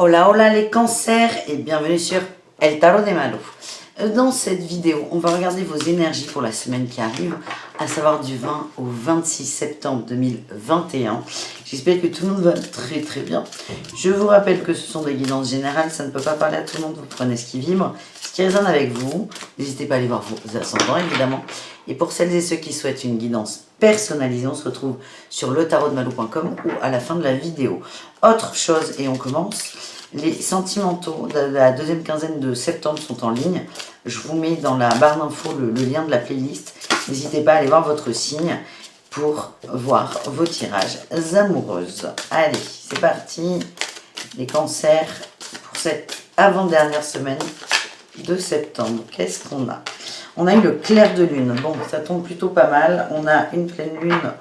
Hola hola les cancers et bienvenue sur El Tarot de Malou. Dans cette vidéo, on va regarder vos énergies pour la semaine qui arrive, à savoir du 20 au 26 septembre 2021. J'espère que tout le monde va très très bien. Je vous rappelle que ce sont des guidances générales, ça ne peut pas parler à tout le monde, vous prenez ce qui vibre, ce qui résonne avec vous. N'hésitez pas à aller voir vos ascendants évidemment. Et pour celles et ceux qui souhaitent une guidance personnalisée, on se retrouve sur letarotdemalou.com ou à la fin de la vidéo. Autre chose, et on commence, les sentimentaux de la deuxième quinzaine de septembre sont en ligne. Je vous mets dans la barre d'infos le lien de la playlist. N'hésitez pas à aller voir votre signe pour voir vos tirages amoureuses. Allez, c'est parti. Les cancers pour cette avant-dernière semaine de septembre. Qu'est-ce qu'on a? On a eu le clair de lune. Bon, ça tombe plutôt pas mal. On a une pleine lune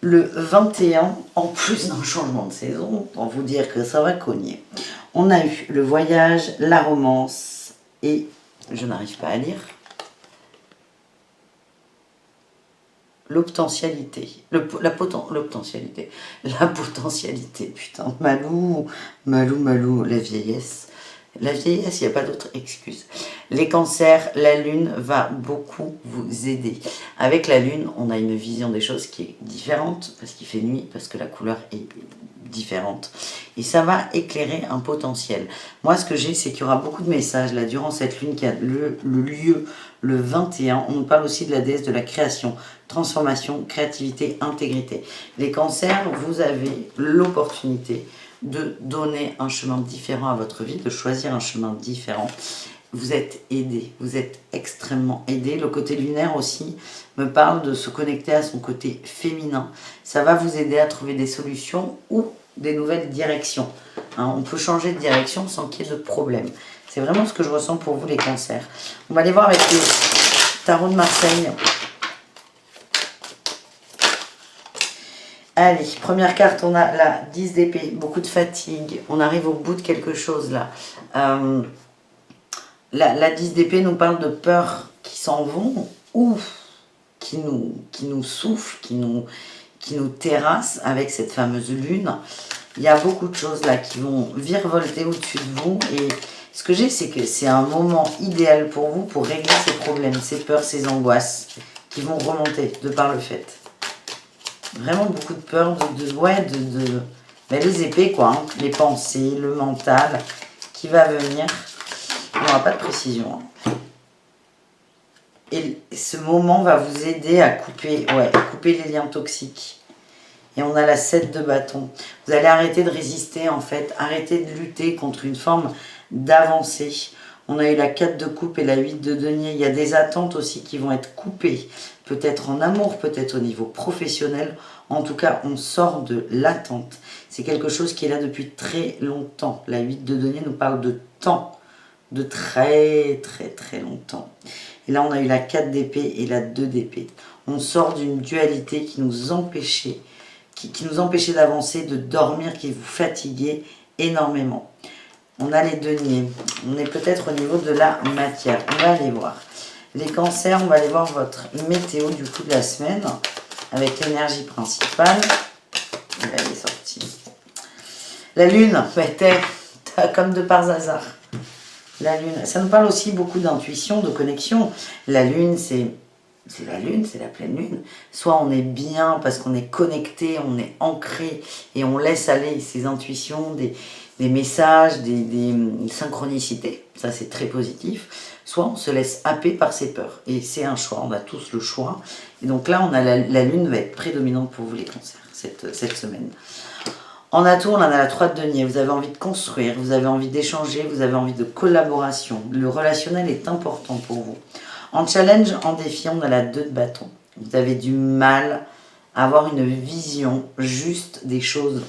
le 21, en plus d'un changement de saison, pour vous dire que ça va cogner. On a eu le voyage, la romance et, je n'arrive pas à lire, l'obtentialité. La potentialité, putain, Malou, la vieillesse. La vieillesse, il n'y a pas d'autre excuse. Les cancers, la lune va beaucoup vous aider. Avec la lune, on a une vision des choses qui est différente, parce qu'il fait nuit, parce que la couleur est différente. Et ça va éclairer un potentiel. Moi, ce que j'ai, c'est qu'il y aura beaucoup de messages là durant cette lune qui a le lieu le 21. On nous parle aussi de la déesse de la création, transformation, créativité, intégrité. Les cancers, vous avez l'opportunité de donner un chemin différent à votre vie, de choisir un chemin différent. Vous êtes aidé, vous êtes extrêmement aidé. Le côté lunaire aussi me parle de se connecter à son côté féminin. Ça va vous aider à trouver des solutions ou des nouvelles directions. Hein, on peut changer de direction sans qu'il y ait de problème. C'est vraiment ce que je ressens pour vous les cancers. On va aller voir avec le tarot de Marseille. Allez, première carte, on a la 10 d'épée, beaucoup de fatigue. On arrive au bout de quelque chose là. La 10 d'épée nous parle de peurs qui s'en vont ou qui nous soufflent, qui nous terrassent avec cette fameuse lune. Il y a beaucoup de choses là qui vont virevolter au-dessus de vous. Et ce que j'ai, c'est que c'est un moment idéal pour vous pour régler ces problèmes, ces peurs, ces angoisses qui vont remonter de par le fait. Vraiment beaucoup de peur, ben les épées quoi, hein, les pensées, le mental qui va venir. On n'aura pas de précision. Hein. Et ce moment va vous aider à couper les liens toxiques. Et on a la 7 de bâton. Vous allez arrêter de résister en fait, arrêter de lutter contre une forme d'avancée. On a eu la 4 de coupe et la 8 de denier. Il y a des attentes aussi qui vont être coupées. Peut-être en amour, peut-être au niveau professionnel. En tout cas, on sort de l'attente. C'est quelque chose qui est là depuis très longtemps. La 8 de denier nous parle de temps. De très très très longtemps. Et là, on a eu la 4 d'épée et la 2 d'épée. On sort d'une dualité qui nous empêchait, qui nous empêchait d'avancer, de dormir, qui vous fatiguait énormément. On a les deniers. On est peut-être au niveau de la matière. On va aller voir. Les cancers, on va aller voir votre météo du coup de la semaine avec l'énergie principale. Elle est sortie. La lune, t'as comme de par hasard. La lune, ça nous parle aussi beaucoup d'intuition, de connexion. La lune, c'est la lune, c'est la pleine lune. Soit on est bien parce qu'on est connecté, on est ancré et on laisse aller ses intuitions, des messages, des synchronicités. Ça, c'est très positif. Soit on se laisse happer par ses peurs. Et c'est un choix, on a tous le choix. Et donc là, on a la lune va être prédominante pour vous les cancers cette semaine. En atout, on en a la 3 de denier. Vous avez envie de construire, vous avez envie d'échanger, vous avez envie de collaboration. Le relationnel est important pour vous. En challenge, en défi, on a la 2 de bâton. Vous avez du mal à avoir une vision juste des choses.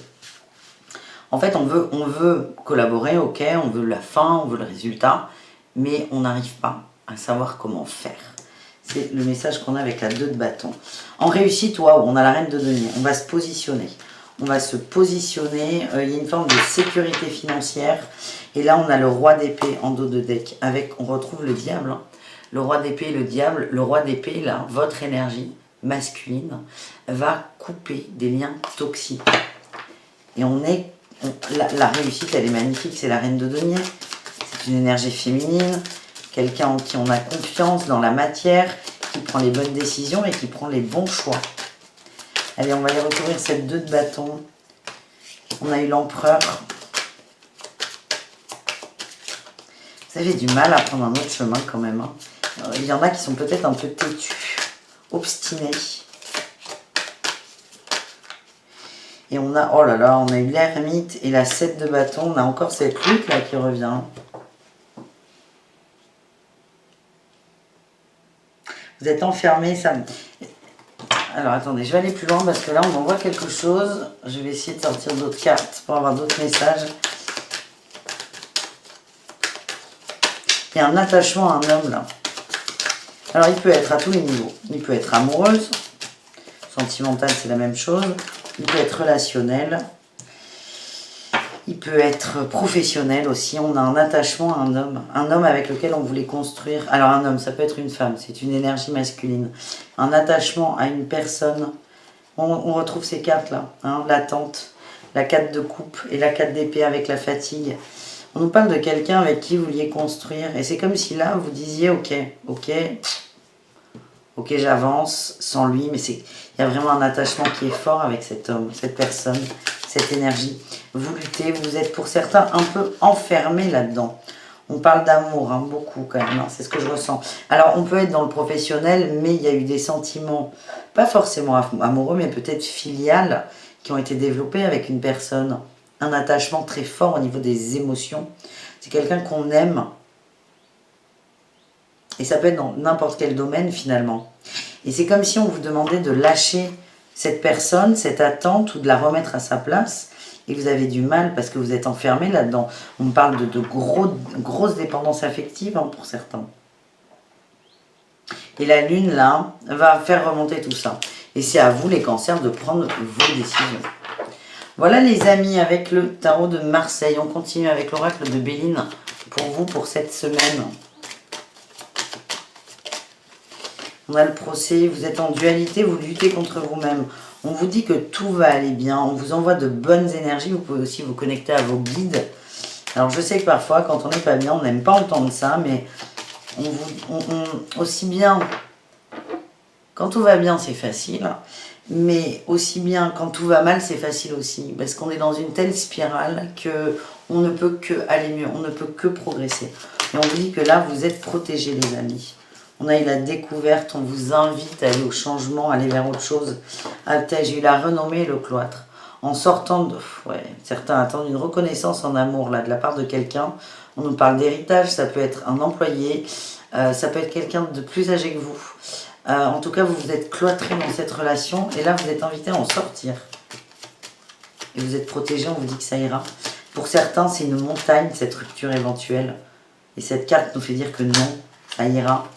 En fait, on veut collaborer, ok, on veut la fin, on veut le résultat, mais on n'arrive pas à savoir comment faire. C'est le message qu'on a avec la 2 de bâton. En réussite, waouh, on a la reine de denier. On va se positionner. On va se positionner, il y a une forme de sécurité financière. Et là, on a le roi d'épée en dos de deck. On retrouve le diable. Hein. Le roi d'épée et le diable. Le roi d'épée, là, votre énergie masculine va couper des liens toxiques. Et on est la réussite, elle est magnifique, c'est la reine de denier. C'est une énergie féminine, quelqu'un en qui on a confiance dans la matière, qui prend les bonnes décisions et qui prend les bons choix. Allez, on va aller recouvrir cette 2 de bâton. On a eu l'empereur. Vous avez du mal à prendre un autre chemin quand même. Hein. Il y en a qui sont peut-être un peu têtus, obstinés. Et on a, oh là là, on a eu l'ermite et la 7 de bâton. On a encore cette lutte là qui revient. Vous êtes enfermé, ça... Alors attendez, je vais aller plus loin parce que là on m'envoie quelque chose. Je vais essayer de sortir d'autres cartes pour avoir d'autres messages. Il y a un attachement à un homme là. Alors il peut être à tous les niveaux. Il peut être amoureuse, sentimental c'est la même chose. Il peut être relationnel. Il peut être professionnel aussi. On a un attachement à un homme avec lequel on voulait construire. Alors un homme, ça peut être une femme, c'est une énergie masculine. Un attachement à une personne. On retrouve ces cartes là, hein, l'attente, la 4 de coupe et la 4 d'épée avec la fatigue. On nous parle de quelqu'un avec qui vous vouliez construire. Et c'est comme si là, vous disiez, ok, j'avance sans lui. Mais il y a vraiment un attachement qui est fort avec cet homme, cette personne, cette énergie. Vous luttez, vous êtes pour certains un peu enfermés là-dedans. On parle d'amour, hein, beaucoup quand même, hein, c'est ce que je ressens. Alors, on peut être dans le professionnel, mais il y a eu des sentiments, pas forcément amoureux, mais peut-être filiales, qui ont été développés avec une personne. Un attachement très fort au niveau des émotions. C'est quelqu'un qu'on aime. Et ça peut être dans n'importe quel domaine finalement. Et c'est comme si on vous demandait de lâcher cette personne, cette attente, ou de la remettre à sa place. Et vous avez du mal parce que vous êtes enfermé là-dedans. On parle de grosses dépendances affectives hein, pour certains. Et la lune là va faire remonter tout ça. Et c'est à vous les cancers de prendre vos décisions. Voilà les amis, avec le tarot de Marseille. On continue avec l'oracle de Béline pour vous pour cette semaine. On a le procès, vous êtes en dualité, vous luttez contre vous-même. On vous dit que tout va aller bien, on vous envoie de bonnes énergies. Vous pouvez aussi vous connecter à vos guides. Alors je sais que parfois, quand on n'est pas bien, on n'aime pas entendre ça, mais aussi bien, quand tout va bien, c'est facile. Mais aussi bien quand tout va mal, c'est facile aussi. Parce qu'on est dans une telle spirale qu'on ne peut que aller mieux, on ne peut que progresser. Et on vous dit que là, vous êtes protégés les amis. On a eu la découverte, on vous invite à aller au changement, à aller vers autre chose. J'ai eu la renommée et le cloître. En sortant de... Ouais, certains attendent une reconnaissance en amour là, de la part de quelqu'un. On nous parle d'héritage, ça peut être un employé, ça peut être quelqu'un de plus âgé que vous. En tout cas, vous vous êtes cloîtré dans cette relation et là, vous êtes invité à en sortir. Et vous êtes protégé, on vous dit que ça ira. Pour certains, c'est une montagne, cette rupture éventuelle. Et cette carte nous fait dire que non, ça ira.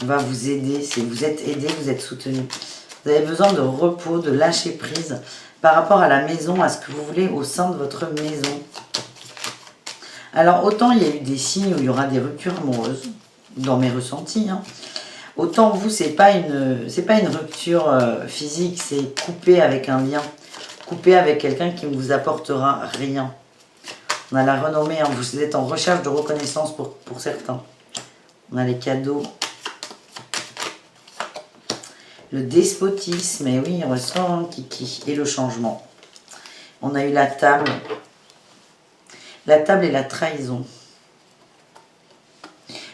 On va vous aider, vous êtes aidé, vous êtes soutenu. Vous avez besoin de repos, de lâcher prise par rapport à la maison, à ce que vous voulez au sein de votre maison. Alors, autant il y a eu des signes où il y aura des ruptures amoureuses, dans mes ressentis, hein. Autant vous, c'est pas une rupture physique, c'est couper avec un lien. Couper avec quelqu'un qui ne vous apportera rien. On a la renommée, hein, vous êtes en recherche de reconnaissance pour certains. On a les cadeaux. Le despotisme, et oui, il ressort un kiki. Et le changement. On a eu la table. La table et la trahison.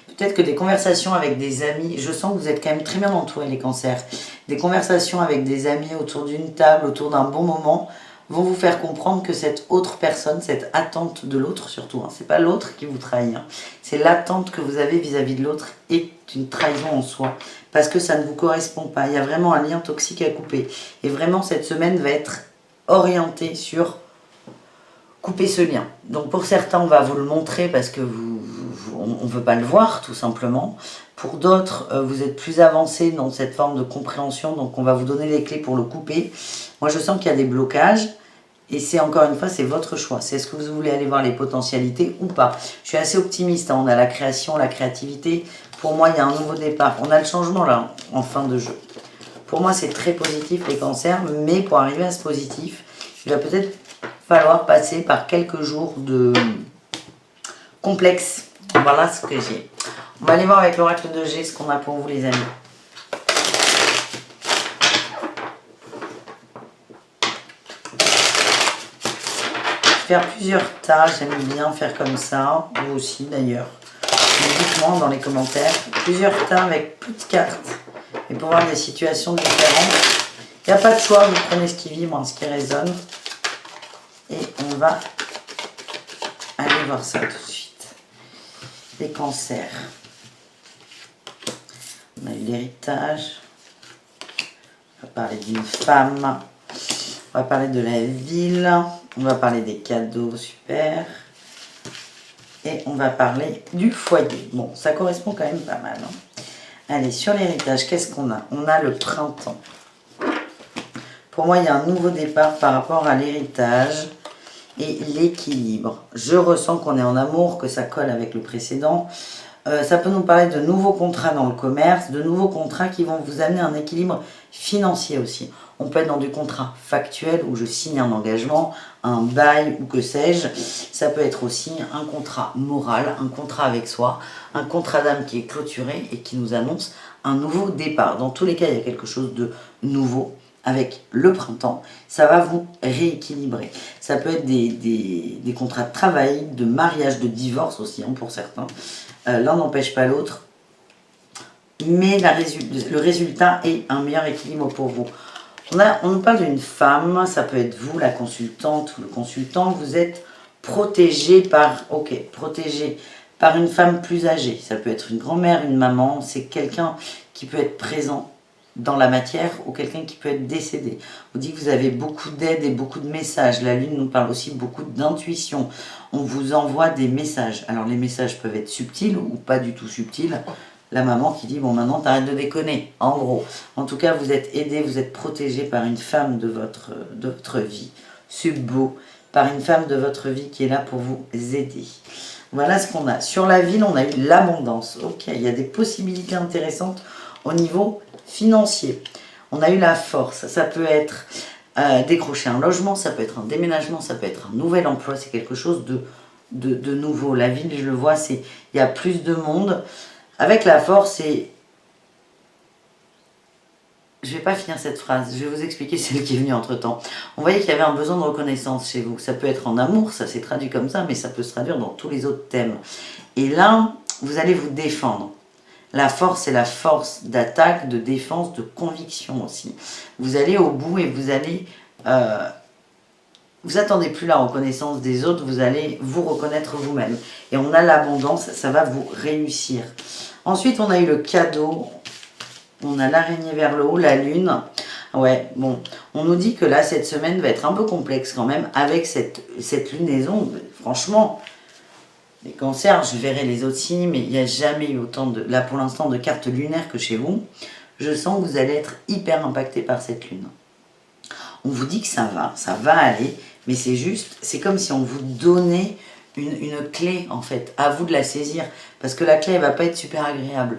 Peut-être que des conversations avec des amis, je sens que vous êtes quand même très bien entourés les cancers. Des conversations avec des amis autour d'une table, autour d'un bon moment, vont vous faire comprendre que cette autre personne, cette attente de l'autre surtout, hein, c'est pas l'autre qui vous trahit, hein, c'est l'attente que vous avez vis-à-vis de l'autre est une trahison en soi, parce que ça ne vous correspond pas. Il y a vraiment un lien toxique à couper. Et vraiment, cette semaine va être orientée sur couper ce lien. Donc pour certains, on va vous le montrer parce que on ne veut pas le voir, tout simplement. Pour d'autres, vous êtes plus avancés dans cette forme de compréhension, donc on va vous donner les clés pour le couper. Moi, je sens qu'il y a des blocages, et c'est encore une fois, c'est votre choix. C'est est-ce que vous voulez aller voir les potentialités ou pas. Je suis assez optimiste, hein. On a la création, la créativité. Pour moi, il y a un nouveau départ. On a le changement là, en fin de jeu. Pour moi, c'est très positif les cancers, mais pour arriver à ce positif, il va peut-être falloir passer par quelques jours de complexe. Voilà ce que j'ai. On va aller voir avec l'oracle de G ce qu'on a pour vous les amis. Faire plusieurs tas, j'aime bien faire comme ça, vous aussi d'ailleurs. Dites-moi dans les commentaires, plusieurs tas avec plus de cartes et pour voir des situations différentes. Il n'y a pas de choix, vous prenez ce qui vibre, ce qui résonne. Et on va aller voir ça tout de suite. Les cancers. On a eu l'héritage. On va parler d'une femme. On va parler de la ville. On va parler des cadeaux, super. Et on va parler du foyer. Bon, ça correspond quand même pas mal. Hein. Allez, sur l'héritage, qu'est-ce qu'on a? On a le printemps. Pour moi, il y a un nouveau départ par rapport à l'héritage et l'équilibre. Je ressens qu'on est en amour, que ça colle avec le précédent. Ça peut nous parler de nouveaux contrats dans le commerce, de nouveaux contrats qui vont vous amener un équilibre financier aussi. On peut être dans du contrat factuel où je signe un engagement, un bail ou que sais-je. Ça peut être aussi un contrat moral, un contrat avec soi, un contrat d'âme qui est clôturé et qui nous annonce un nouveau départ. Dans tous les cas, il y a quelque chose de nouveau. Avec le printemps, ça va vous rééquilibrer. Ça peut être des contrats de travail, de mariage, de divorce aussi, hein, pour certains. L'un n'empêche pas l'autre. Mais le résultat est un meilleur équilibre pour vous. On nous parle d'une femme, ça peut être vous, la consultante ou le consultant. Vous êtes protégé par une femme plus âgée. Ça peut être une grand-mère, une maman. C'est quelqu'un qui peut être présent dans la matière ou quelqu'un qui peut être décédé. On dit que vous avez beaucoup d'aide et beaucoup de messages. La Lune nous parle aussi beaucoup d'intuition. On vous envoie des messages. Alors les messages peuvent être subtils ou pas du tout subtils. La maman qui dit, bon maintenant t'arrêtes de déconner, en gros. En tout cas, vous êtes aidé, vous êtes protégé par une femme de votre vie. C'est beau. Par une femme de votre vie qui est là pour vous aider. Voilà ce qu'on a. Sur la ville, on a eu l'abondance. Ok, il y a des possibilités intéressantes au niveau financier. On a eu la force, ça peut être décrocher un logement, ça peut être un déménagement, ça peut être un nouvel emploi, c'est quelque chose de nouveau. La ville, je le vois, il y a plus de monde. Avec la force, et je ne vais pas finir cette phrase, je vais vous expliquer celle qui est venue entre temps. On voyait qu'il y avait un besoin de reconnaissance chez vous. Ça peut être en amour, ça s'est traduit comme ça, mais ça peut se traduire dans tous les autres thèmes. Et là, vous allez vous défendre. La force, c'est la force d'attaque, de défense, de conviction aussi. Vous allez au bout et vous allez... vous attendez plus la reconnaissance des autres, vous allez vous reconnaître vous-même. Et on a l'abondance, ça va vous réussir. Ensuite, on a eu le cadeau. On a l'araignée vers le haut, la lune. Ouais, bon, on nous dit que là, cette semaine va être un peu complexe quand même avec cette lunaison. Franchement... Les cancers, je verrai les autres signes, mais il n'y a jamais eu autant là pour l'instant, de cartes lunaires que chez vous. Je sens que vous allez être hyper impacté par cette lune. On vous dit que ça va aller, mais c'est juste, c'est comme si on vous donnait une clé en fait, à vous de la saisir, parce que la clé elle va pas être super agréable.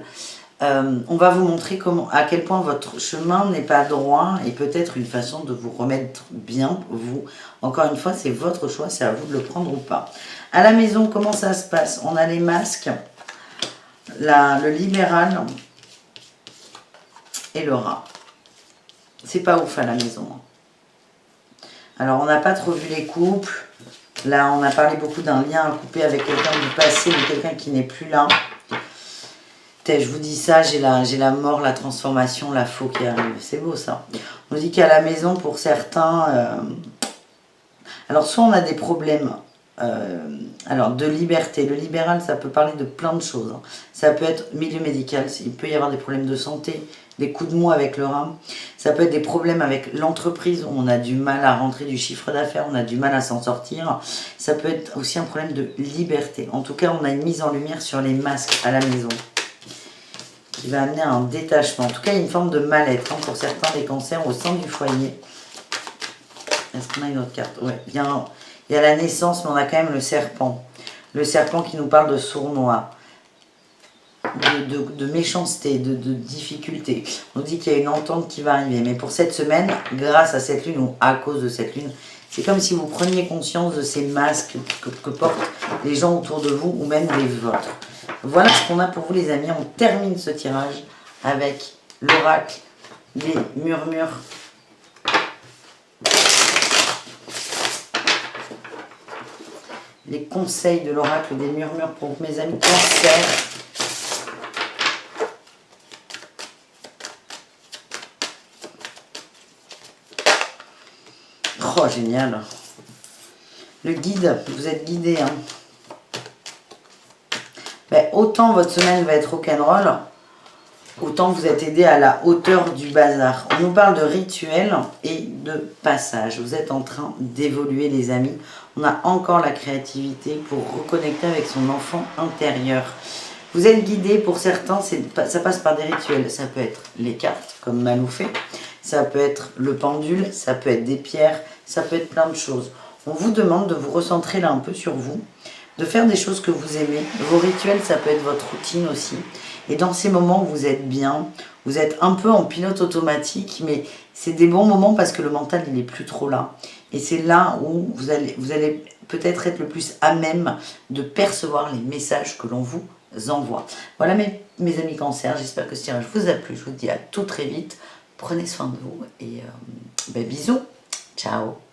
On va vous montrer à quel point votre chemin n'est pas droit et peut-être une façon de vous remettre bien, vous. Encore une fois, c'est votre choix, c'est à vous de le prendre ou pas. À la maison, comment ça se passe? On a les masques, le libéral et le rat. C'est pas ouf à la maison. Alors, on n'a pas trop vu les couples. Là, on a parlé beaucoup d'un lien à couper avec quelqu'un du passé, mais quelqu'un qui n'est plus là. Je vous dis ça, j'ai la mort, la transformation, la faux qui arrive. C'est beau ça. On dit qu'à la maison, pour certains... alors, soit on a des problèmes alors de liberté. Le libéral, ça peut parler de plein de choses. Hein. Ça peut être milieu médical, il peut y avoir des problèmes de santé, des coups de mou avec le rat. Ça peut être des problèmes avec l'entreprise, où on a du mal à rentrer du chiffre d'affaires, on a du mal à s'en sortir. Ça peut être aussi un problème de liberté. En tout cas, on a une mise en lumière sur les masques à la maison, qui va amener à un détachement. En tout cas, il y a une forme de mal-être hein, pour certains des cancers au sein du foyer. Est-ce qu'on a une autre carte? Ouais, bien. Il y a la naissance, mais on a quand même le serpent. Le serpent qui nous parle de sournois, de méchanceté, de difficulté. On dit qu'il y a une entente qui va arriver. Mais pour cette semaine, grâce à cette lune ou à cause de cette lune, C'est comme si vous preniez conscience de ces masques que portent les gens autour de vous ou même les vôtres. Voilà ce qu'on a pour vous les amis. On termine ce tirage avec l'oracle des murmures. Les conseils de l'oracle des murmures pour mes amis Cancer. Oh, génial. Le guide, vous êtes guidé. Hein. Ben, autant votre semaine va être rock'n'roll, autant vous êtes aidé à la hauteur du bazar. On nous parle de rituel et de passage. Vous êtes en train d'évoluer les amis. On a encore la créativité pour reconnecter avec son enfant intérieur. Vous êtes guidé, pour certains, ça passe par des rituels. Ça peut être les cartes, comme Malou fait. Ça peut être le pendule, ça peut être des pierres, ça peut être plein de choses. On vous demande de vous recentrer là un peu sur vous, de faire des choses que vous aimez. Vos rituels, ça peut être votre routine aussi. Et dans ces moments où vous êtes bien, vous êtes un peu en pilote automatique, mais c'est des bons moments parce que le mental, il n'est plus trop là. Et c'est là où vous allez peut-être être le plus à même de percevoir les messages que l'on vous envoie. Voilà mes amis Cancer, j'espère que ce tirage vous a plu. Je vous dis à tout très vite. Prenez soin de vous et bisous. Ciao.